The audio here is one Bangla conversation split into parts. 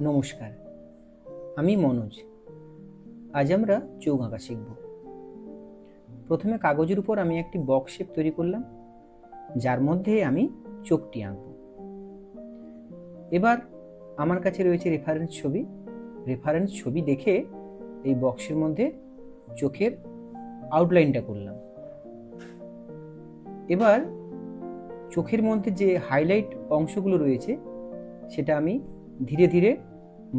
নমস্কার, আমি মনোজ। আজ আমরা চোখ আঁকা শিখব। প্রথমে কাগজের উপর আমি একটি বক্স শেপ তৈরি করলাম, যার মধ্যে আমি চোখটি আঁকব। এবার আমার কাছে রয়েছে রেফারেন্স ছবি দেখে এই বক্সের মধ্যে চোখের আউটলাইনটা করলাম। এবার চোখের মধ্যে যে হাইলাইট অংশগুলো রয়েছে সেটা আমি ধীরে ধীরে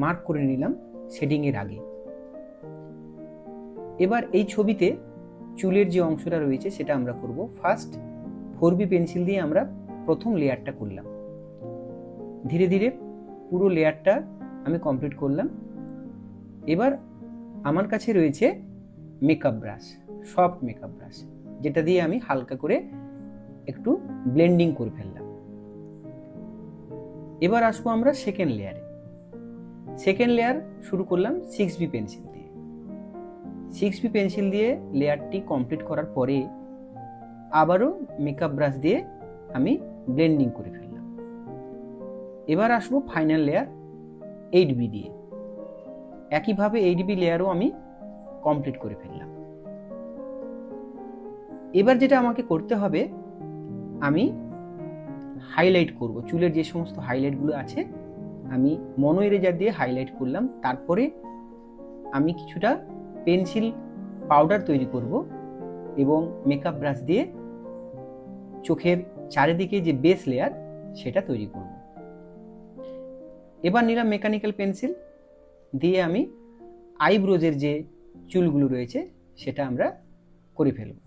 মার্ক করে নিলাম শেডিংয়ের আগে। এবার এই ছবিতে চুলের যে অংশটা রয়েছে সেটা আমরা করব। ফার্স্ট 4B পেন্সিল দিয়ে আমরা প্রথম লেয়ারটা করলাম। ধীরে ধীরে পুরো লেয়ারটা আমি কমপ্লিট করলাম। এবার আমার কাছে রয়েছে makeup brush, soft makeup brush, যেটা দিয়ে আমি হালকা করে একটু ব্লেন্ডিং করে ফেললাম। এবার আসবো আমরা সেকেন্ড লেয়ার শুরু করলাম 6B পেন্সিল দিয়ে। 6B পেন্সিল দিয়ে লেয়ারটি কমপ্লিট করার পরে আবারও মেকআপ ব্রাশ দিয়ে আমি ব্লেন্ডিং করে ফেললাম। এবার আসবো ফাইনাল লেয়ার 8B দিয়ে। একইভাবে 8B লেয়ারও আমি কমপ্লিট করে ফেললাম। এবার যেটা আমাকে করতে হবে, আমি হাইলাইট করব। চুলের যে সমস্ত হাইলাইটগুলো আছে আমি মনো ইরেজার দিয়ে হাইলাইট করলাম। তারপরে আমি কিছুটা পেন্সিল পাউডার তৈরি করব এবং মেকআপ ব্রাশ দিয়ে চোখের চারিদিকে যে বেস লেয়ার সেটা তৈরি করব। এবার নিলাম মেকানিক্যাল পেন্সিল দিয়ে আমি আইব্রোজের যে চুলগুলো রয়েছে সেটা আমরা করে ফেলব।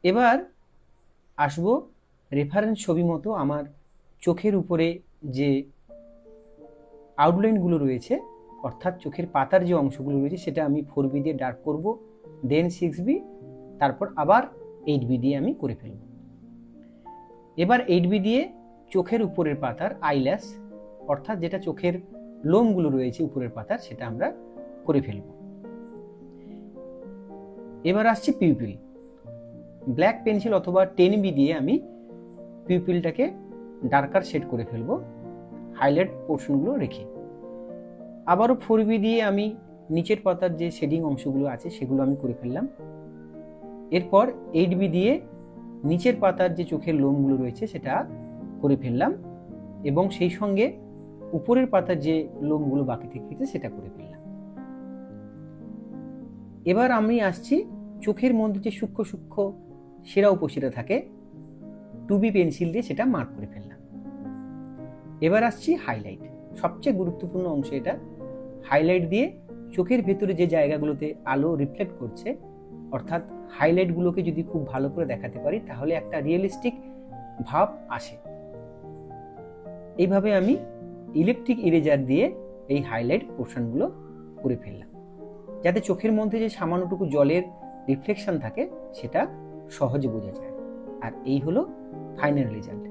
এবার আসবো রেফারেন্স ছবি মতো আমার চোখের উপরে যে আউটলাইনগুলো রয়েছে, অর্থাৎ চোখের পাতার যে অংশগুলো রয়েছে সেটা আমি 4B দিয়ে ডার্ক করব, দেন 6B, তারপর আবার 8B দিয়ে আমি করে ফেলব। এবার 8B দিয়ে চোখের উপরের পাতার আইল্যাশ, অর্থাৎ যেটা চোখের লোমগুলো রয়েছে উপরের পাতার, সেটা আমরা করে ফেলব। এবার আসছে পিউপিল। ব্ল্যাক পেন্সিল অথবা 10B দিয়ে আমি পিউপিলটাকে ডার্কার শেড করে ফেলবো, হাইলাইট পোর্শনগুলো রেখে। আবারও 4B দিয়ে আমি নিচের পাতার যে শেডিং অংশগুলো আছে সেগুলো আমি করে ফেললাম। এরপর 8B দিয়ে নিচের পাতার যে চোখের লোমগুলো রয়েছে সেটা করে ফেললাম এবং সেই সঙ্গে উপরের পাতার যে লোমগুলো বাকি থেকে সেটা করে ফেললাম। এবার আমি আসছি চোখের মধ্যে যে সূক্ষ্ম সূক্ষ্ম শিরা উপশিরা থাকে, 2B পেন্সিল দিয়ে সেটা মার্ক করে ফেললাম। এবার আসছি হাইলাইট, সবচেয়ে গুরুত্বপূর্ণ অংশ এটা। হাইলাইট দিয়ে চোখের ভেতরে যে জায়গাগুলোতে আলো রিফ্লেক্ট করছে, অর্থাৎ হাইলাইটগুলোকে যদি খুব ভালো করে দেখাতে পারি তাহলে একটা রিয়েলিস্টিক ভাব আসে। এইভাবে আমি ইলেকট্রিক ইরেজার দিয়ে এই হাইলাইট পোর্শনগুলো করে ফেললাম, যাতে চোখের মধ্যে যে সামান্যটুকু জলের রিফ্লেকশন থাকে সেটা সহজে বোঝা যায়। আর এই হলো ফাইনাল রেজাল্ট।